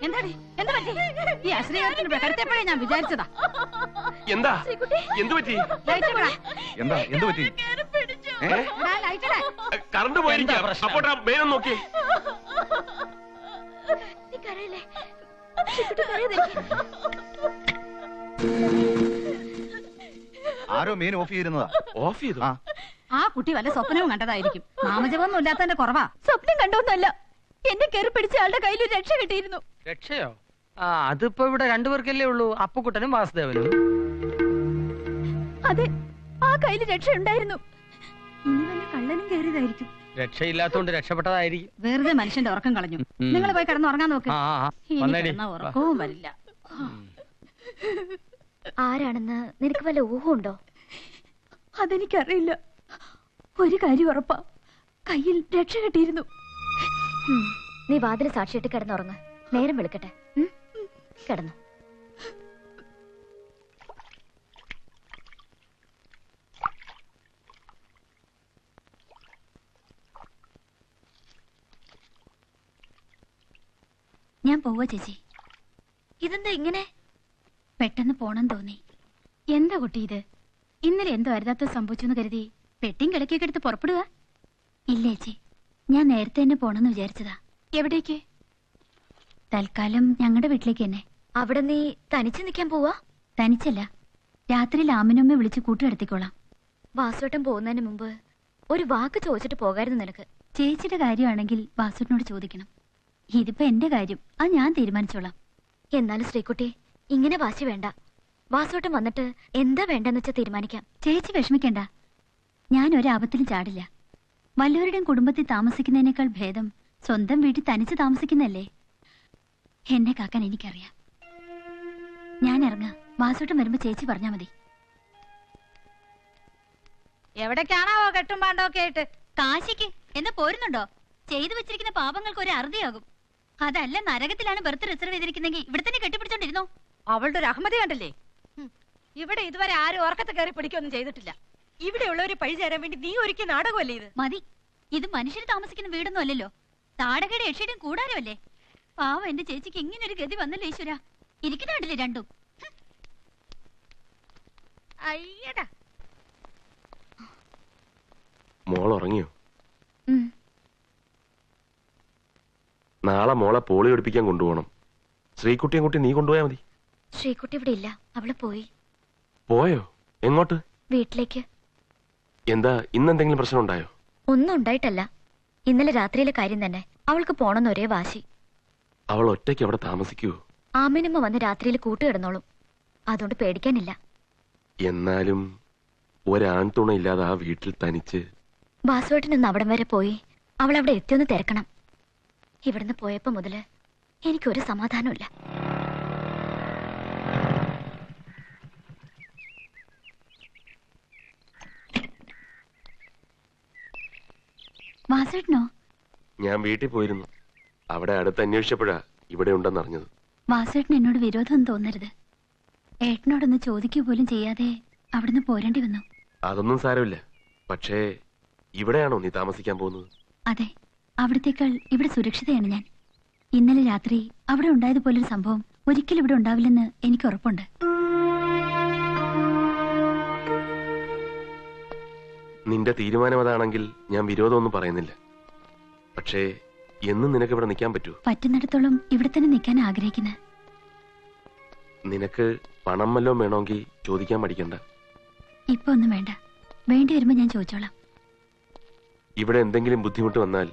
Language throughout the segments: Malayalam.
എന്താടി എന്താ പറ്റി? ഈ അശ്രീകാരത്തിന് കരുത്തപ്പോഴേ ഞാൻ വിചാരിച്ചതാ. എന്താ എന്ത് പറ്റി? എന്താ എന്ത് പറ്റി? കറണ്ട് പോയിരിക്കാം. അപ്പോട്ടാ വേഗം നോക്കി. ആരോ മീൻ ഓഫ് ചെയ്തിരുന്നതാ. ഓഫ് ചെയ്തു? ആ കുട്ടി വല്ല സ്വപ്നവും കണ്ടതായിരിക്കും. നാമജപമൊന്നും ഇല്ലാത്തതിന്റെ കുറവാ. സ്വപ്നം കണ്ടോന്നല്ല, എന്നെ കയറി പിടിച്ച ആളുടെ കയ്യിൽ ഒരു രക്ഷ കിട്ടിയിരുന്നു. രക്ഷയോ? അതിപ്പോ ഇവിടെ രണ്ടുപേർക്കല്ലേ ഉള്ളൂ, അപ്പുക്കുട്ടനും വാസുദേവനും. അതെ, ആ കയ്യിൽ രക്ഷ ഉണ്ടായിരുന്നു. ഇനി വല്ല കള്ളനും കയറിയതായിരിക്കും. രക്ഷയില്ലാത്തോണ്ട് രക്ഷപ്പെട്ടതായിരിക്കും. വെറുതെ മനുഷ്യന്റെ ഉറക്കം കളഞ്ഞു. നിങ്ങൾ പോയി കിടന്ന് ഉറങ്ങാൻ നോക്ക്. ഉറക്കവും വരില്ല. ആരാണെന്ന് നിനക്ക് വല്ല ഊഹമുണ്ടോ? അതെനിക്കറിയില്ല. ഒരു കാര്യം ഉറപ്പാ, കയ്യിൽ രക്ഷ കിട്ടിയിരുന്നു. നീ വാതിൽ സാക്ഷിയിട്ട് കിടന്നുറങ്ങ. നേരം വെളുക്കട്ടെ. കിടന്നു. ഞാൻ പോവാ ചേച്ചി. ഇതെന്താ ഇങ്ങനെ? പെട്ടെന്ന് പോണം തോന്നി. എന്താ കുട്ടി ഇത്? ഇന്നലെ എന്തോ അരുതാത്ത സംഭവിച്ചു കരുതി പെട്ടിയും കിടക്കൊക്കെ എടുത്ത് പുറപ്പെടുക? ഇല്ല ചേച്ചി, ഞാൻ നേരത്തെ തന്നെ പോണെന്ന് വിചാരിച്ചതാ. എവിടേക്ക്? തൽക്കാലം ഞങ്ങളുടെ വീട്ടിലേക്ക് തന്നെ. അവിടെ നീ തനിച്ച് നിൽക്കാൻ പോവാ? തനിച്ചല്ല, രാത്രിയിൽ ആമിനമ്മ വിളിച്ച് കൂട്ടുകടത്തിക്കോളാം. വാസുവേട്ടൻ പോകുന്നതിന് മുമ്പ് ഒരു വാക്ക് ചോദിച്ചിട്ട് പോകായിരുന്നു നിനക്ക്. ചേച്ചിയുടെ കാര്യമാണെങ്കിൽ വാസുവിനോട് ചോദിക്കണം. ഇതിപ്പോ എന്റെ കാര്യം, അത് ഞാൻ തീരുമാനിച്ചോളാം. എന്നാലും ശ്രീകുട്ടി, ഇങ്ങനെ വാശി വേണ്ട. വാസുവേട്ടൻ വന്നിട്ട് എന്താ വേണ്ടെന്ന് വെച്ചാൽ തീരുമാനിക്കാം. ചേച്ചി വിഷമിക്കണ്ട, ഞാൻ ഒരാപത്തിലും ചാടില്ല. വല്ലവരുടെയും കുടുംബത്തിൽ താമസിക്കുന്നതിനേക്കാൾ ഭേദം സ്വന്തം വീട്ടിൽ തനിച്ച് താമസിക്കുന്നല്ലേ. എന്നെ കാക്കാൻ എനിക്കറിയാം. ഞാൻ ഇറങ്ങാം. വാസുവേട്ടൻ വരുമ്പോ ചേച്ചി പറഞ്ഞാ മതി. എവിടേക്കാണാവോ കെട്ടും പാണ്ടൊക്കെ ആയിട്ട്? കാശിക്ക് എന്ന് പോരുന്നുണ്ടോ? ചെയ്തു വെച്ചിരിക്കുന്ന പാപങ്ങൾക്ക് ഒരു അറുതിയാകും. അതല്ല നരകത്തിലാണ് ബർത്ത് റിസർവ് ചെയ്തിരിക്കുന്നെങ്കിൽ ഇവിടെ തന്നെ കെട്ടിപ്പിടിച്ചോണ്ടിരുന്നോ? അവളുടെ ഒരു അഹമ്മതി കണ്ടല്ലേ. ഇവിടെ ഇതുവരെ ആരും ഓർക്കത്ത് കയറി പിടിക്കൊന്നും ചെയ്തിട്ടില്ല. ഇവിടെയുള്ളവരെ പഴി ചേരാൻ വേണ്ടി നീ ഒരുക്കിയ നാടകമല്ലേ ഇത്? മതി, ഇത് മനുഷ്യർ താമസിക്കുന്ന വീടൊന്നും അല്ലല്ലോ. താടകയുടെ യക്ഷയുടെയും കൂടാരമല്ലേ. പാവം എന്റെ ചേച്ചിക്ക് ഇങ്ങനൊരു ഗതി വന്നല്ലോ ഈശ്വര. ഇരിക്കുന്നുണ്ടല്ലേ രണ്ടും. അയ്യടാ, മോൾ ഉറങ്ങിയോ? നാളെ മോളെ പോളി പഠിപ്പിക്കാൻ കൊണ്ടുപോകണം. ശ്രീകുട്ടിയെ കുട്ടി നീ കൊണ്ടുപോയാ മതി. ശ്രീകുട്ടി ഇവിടെ ഇല്ല, അവള് പോയി. പോയോ? എങ്ങോട്ട്? വീട്ടിലേക്ക്. എന്താ, ഇന്നെന്തെങ്കിലും പ്രശ്നം ഉണ്ടായോ? ഒന്നും ഉണ്ടായിട്ടല്ല, ഇന്നലെ രാത്രിയിലെ കാര്യം തന്നെ. അവൾക്ക് പോണെന്ന് ഒരേ വാശി. അവൾ ഒറ്റയ്ക്ക് അവിടെ താമസിക്കുവോ? ആമിനമ്മ വന്ന് രാത്രിയിൽ കൂട്ടുകിടന്നോളും, അതുകൊണ്ട് പേടിക്കാനില്ല. എന്നാലും ഒരാൺതുണ ഇല്ലാതെ ആ വീട്ടിൽ തനിച്ച്. വാസുവേട്ടനൊന്ന് അവിടം വരെ പോയി അവൾ അവിടെ എത്തിയൊന്ന് തിരക്കണം. ഇവിടുന്ന് പോയപ്പോ മുതല് എനിക്കൊരു സമാധാനമില്ല. വാസുവേട്ടനോ? ഞാൻ വീട്ടിൽ പോയിരുന്നു. അവിടെ അടുത്ത് അന്വേഷിച്ചപ്പോഴാ ഇവിടെ ഉണ്ടെന്നറിഞ്ഞത്. വാസുവേട്ടൻ എന്നോട് വിരോധം തോന്നരുത്. ഏട്ടനോടൊന്ന് ചോദിക്കുക പോലും ചെയ്യാതെ അവിടുന്ന് പോരേണ്ടി വന്നു. അതൊന്നും സാരമില്ല. പക്ഷേ ഇവിടെയാണോ നീ താമസിക്കാൻ പോകുന്നത്? അതെ, അവിടത്തേക്കാൾ ഇവിടെ സുരക്ഷിതയാണ് ഞാൻ. ഇന്നലെ രാത്രി അവിടെ ഉണ്ടായതുപോലൊരു സംഭവം ഒരിക്കലും ഇവിടെ ഉണ്ടാവില്ലെന്ന് എനിക്ക് ഉറപ്പുണ്ട്. നിന്റെ തീരുമാനം അതാണെങ്കിൽ ഞാൻ വിരോധമൊന്നും പറയുന്നില്ല. പക്ഷേ എന്നും നിനക്ക് ഇവിടെ നിൽക്കാൻ പറ്റുമോ? പറ്റുന്നിടത്തോളം ഇവിടെ തന്നെ നിൽക്കാൻ ആഗ്രഹിക്കുന്നത്. നിനക്ക് പണം വല്ലതും വേണമെങ്കിൽ ചോദിക്കാൻ പഠിക്കണ്ട. ഇപ്പൊ ഒന്നും വേണ്ട, വേണ്ടി വരുമ്പോ ഞാൻ ചോദിച്ചോളാം. ഇവിടെ എന്തെങ്കിലും ബുദ്ധിമുട്ട് വന്നാൽ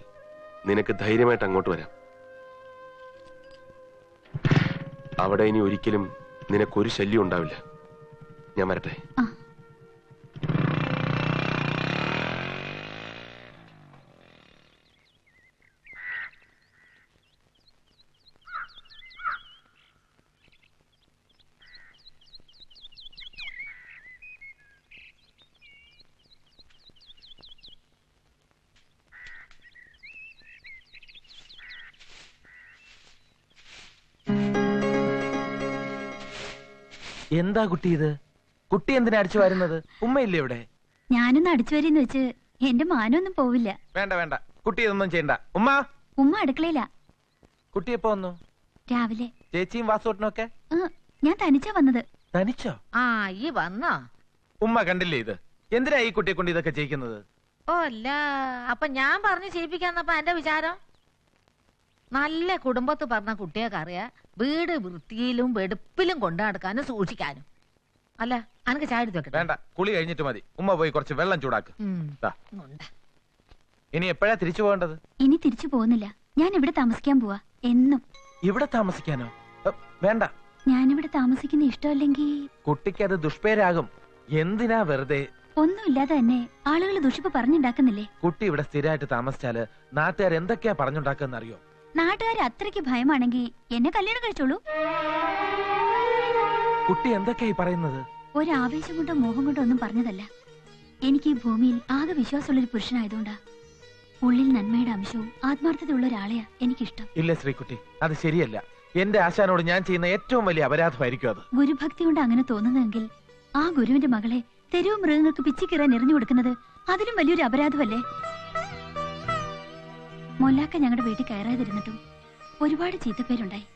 നിനക്ക് ധൈര്യമായിട്ട് അങ്ങോട്ട് വരാം. അവിടെ ഇനി ഒരിക്കലും നിനക്കൊരു ശല്യം ഉണ്ടാവില്ല. ഞാൻ വരട്ടെ. എന്താ കുട്ടി ഇത്? കുട്ടി എന്തിനാ അടിച്ചു വരുന്നത്? ഉമ്മയില്ലേ ഇവിടെ? ഞാനൊന്ന് അടിച്ചു വരീന്ന് വെച്ച് എന്റെ മാനൊന്നും പോവില്ല. വേണ്ട വേണ്ട, കുട്ടി ഇതൊന്നും ചെയ്യണ്ട. ഉമ്മ ഉമ്മ അടുക്കളയില. കുട്ടി എപ്പോ വന്നു? രാവിലെ ചേച്ചിയും വാസോട്ടനും ഒക്കെ ഞാൻ തനിച്ചാ വന്നത്. തനിച്ചോ? ആ ഈ വന്നോ? ഉമ്മ കണ്ടില്ലേ ഇത്? എന്തിനാ ഈ കുട്ടിയെ കൊണ്ട് ഇതൊക്കെ ചെയ്യിക്കുന്നത്? ഓ അല്ല, അപ്പൊ ഞാൻ പറഞ്ഞ് ചെയ്യിപ്പിക്കാന്നപ്പ എന്റെ വിചാരം. നല്ല കുടുംബത്ത് പറഞ്ഞ കുട്ടിയൊക്കെ അറിയാ വീട് വൃത്തിയിലും വെടുപ്പിലും കൊണ്ടു നടക്കാനും സൂക്ഷിക്കാനും. അല്ല അനക്ക് ചായ എടുത്ത് വെക്കട്ടെ? വേണ്ട, കുളി കഴിഞ്ഞിട്ട് മതി. ഉമ്മ പോയി കുറച്ച് വെള്ളം ചൂടാക്ക്. ദാ. ഇനി എപ്പോഴാ തിരിച്ചു പോകേണ്ടത്? ഇനി തിരിച്ചു പോകുന്നില്ല. ഞാൻ ഇവിടെ താമസിക്കാൻ പോവാ. എന്നും. ഇവിടെ താമസിക്കാനോ? വേണ്ട, ഞാനിവിടെ താമസിക്കുന്ന ഇഷ്ടമല്ലെങ്കിൽ കുട്ടിക്ക് അത് ദുഷ്പേരാകും. എന്തിനാ വെറുതെ? ഒന്നുമില്ലാതെ തന്നെ ആളുകൾ ദുഷിപ്പ് പറഞ്ഞുണ്ടാക്കുന്നില്ലേ? കുട്ടി ഇവിടെ സ്ഥിരമായിട്ട് താമസിച്ചാല് നാട്ടുകാർ എന്തൊക്കെയാ പറഞ്ഞുണ്ടാക്കുന്ന അറിയോ? നാട്ടുകാരെ അത്രയ്ക്ക് ഭയമാണെങ്കിൽ എന്നെ കല്യാണം കഴിച്ചോളൂ. കുട്ടി എന്തൊക്കെയായി പറയുന്നത്? ഒരാവേശം കൊണ്ടോ മോഹം കൊണ്ടോ ഒന്നും പറഞ്ഞതല്ല. എനിക്ക് ഈ ഭൂമിയിൽ ആകെ വിശ്വാസമുള്ളൊരു പുരുഷനായതുകൊണ്ടാ. ഉള്ളിൽ നന്മയുടെ അംശവും ആത്മാർത്ഥതയുള്ള ഒരാളെയാ എനിക്കിഷ്ടം. ഇല്ല ശ്രീകുട്ടി, അത് ശരിയല്ല. എന്റെ ആശാനോട് ഞാൻ ചെയ്യുന്ന ഏറ്റവും വലിയ അപരാധമായിരിക്കും അത്. ഗുരുഭക്തി കൊണ്ട് അങ്ങനെ തോന്നുന്നതെങ്കിൽ ആ ഗുരുവിന്റെ മകളെ തെരുവ് മൃഗങ്ങൾക്ക് പിച്ചിക്കീറാൻ എറിഞ്ഞു കൊടുക്കുന്നത് അതിലും വലിയൊരു അപരാധമല്ലേ? മൊല്ലാക്ക ഞങ്ങളുടെ വീട്ടിൽ കയറാതിരുന്നിട്ടും ഒരുപാട് ചീത്തപ്പേരുണ്ടായി.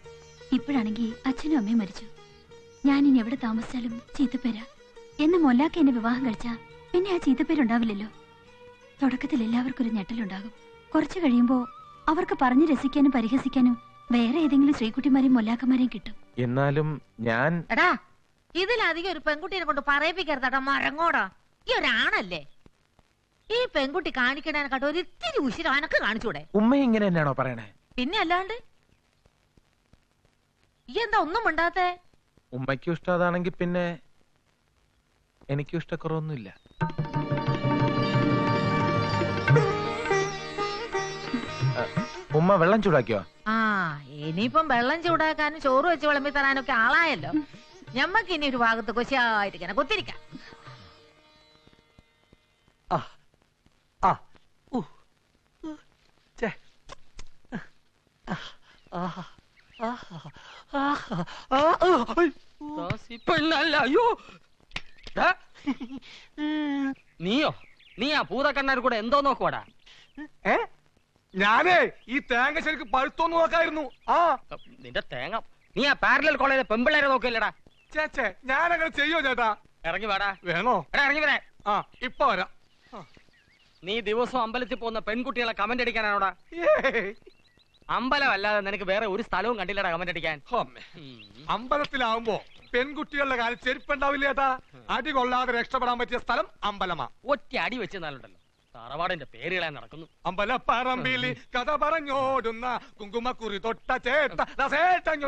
ഇപ്പോഴാണെങ്കിൽ അച്ഛനും അമ്മയും മരിച്ചു. ഞാൻ ഇനി എവിടെ താമസിച്ചാലും ചീത്തപ്പേരാ. എന്ന് മൊല്ലാക്ക എന്നെ വിവാഹം കഴിച്ചാ പിന്നെ ആ ചീത്തപ്പേരുണ്ടാവില്ലല്ലോ. തുടക്കത്തിൽ എല്ലാവർക്കും ഒരു ഞെട്ടലുണ്ടാകും. കുറച്ചു കഴിയുമ്പോ അവർക്ക് പറഞ്ഞു രസിക്കാനും പരിഹസിക്കാനും വേറെ ഏതെങ്കിലും ശ്രീകുട്ടിമാരെയും മൊല്ലാക്കന്മാരെയും കിട്ടും. എന്നാലും ഞാൻ എടാ, ഇതിലധികം ഒരു പെൺകുട്ടിയെ കൊണ്ട് പറയിപ്പിക്കരുതടാ മരങ്ങോടാ. ഈ ഒരാണല്ലേ? ഈ പെൺകുട്ടി കാണിക്കണേനെക്കാട്ട് ഒരു ഇത്തിരി ഉശിരം അനക്ക് കാണിച്ചൂടെ? ഉമ്മ ഇങ്ങനെ തന്നെയാണോ പറയണേ? പിന്നെ അല്ലാണ്ട് ഈ എന്താ ഒന്നും ഉണ്ടാത്തേ? ഉമ്മയ്ക്കും ഇഷ്ടം അതാണെങ്കിൽ പിന്നെ എനിക്കും ഇഷ്ടക്കുറവൊന്നുമില്ല. ഉമ്മ വെള്ളം ചൂടാക്കിയോ? ആ ഇനിയിപ്പം വെള്ളം ചൂടാക്കാനും ചോറ് വെച്ച് വിളമ്പി തരാനൊക്കെ ആളായല്ലോ. ഞമ്മക്ക് ഇനി ഒരു ഭാഗത്ത് കൊശായിരിക്കണം, കുത്തിരിക്കാം. നീയോ? നീ ആ പൂതക്കണ്ണാർ കൂടെ എന്തോ നോക്കുവാടാ? ഞാനേ ഈ തേങ്ങ ശരിക്കും പഴുത്തോന്ന് നോക്കായിരുന്നു. നിന്റെ തേങ്ങ. നീ ആ പാരലൽ കോളേജിലെ പെമ്പിള്ളേരെ നോക്കില്ലടാ? ചേച്ചേ ഞാനങ്ങനെ ചെയ്യോ ചേട്ടാ? ഇറങ്ങി വാടാ. വേണോ? എടാ ഇറങ്ങി വരാ. ഇപ്പൊ വരാം. നീ ദിവസവും അമ്പലത്തിൽ പോകുന്ന പെൺകുട്ടികളെ കമന്റ് അടിക്കാനാണോടാ? അമ്പലം അല്ലാതെ നിനക്ക് വേറെ ഒരു സ്ഥലവും കണ്ടില്ലടാ കമന്റ് അടിക്കാൻ. അമ്പലത്തിലാവുമ്പോ പെൺകുട്ടികളുടെ കാലം ചെരുപ്പുണ്ടാവില്ല ചേട്ടാ. അടി കൊള്ളാതെ രക്ഷപ്പെടാൻ പറ്റിയ സ്ഥലം അമ്പലമാ. ഒറ്റ അടി വെച്ച് നാളുണ്ടല്ലോ തറവാടിന്റെ പേരുകളെ നടക്കുന്നു. അമ്പലപ്പറമ്പില് കഥ പറഞ്ഞോടുന്ന കുങ്കുമക്കുറി തൊട്ട ചേട്ട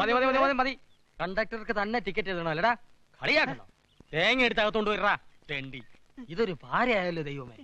മതി മതി മതി മതി. കണ്ടക്ടർക്ക് തന്നെ ടിക്കറ്റ് എഴുതണോ അല്ലടാ? കളിയാക്കണോ? തേങ്ങ എടുത്ത് അകത്തോണ്ട് വരാ തെണ്ടി. ഇതൊരു ഭാര്യയായല്ലോ ദൈവമേ.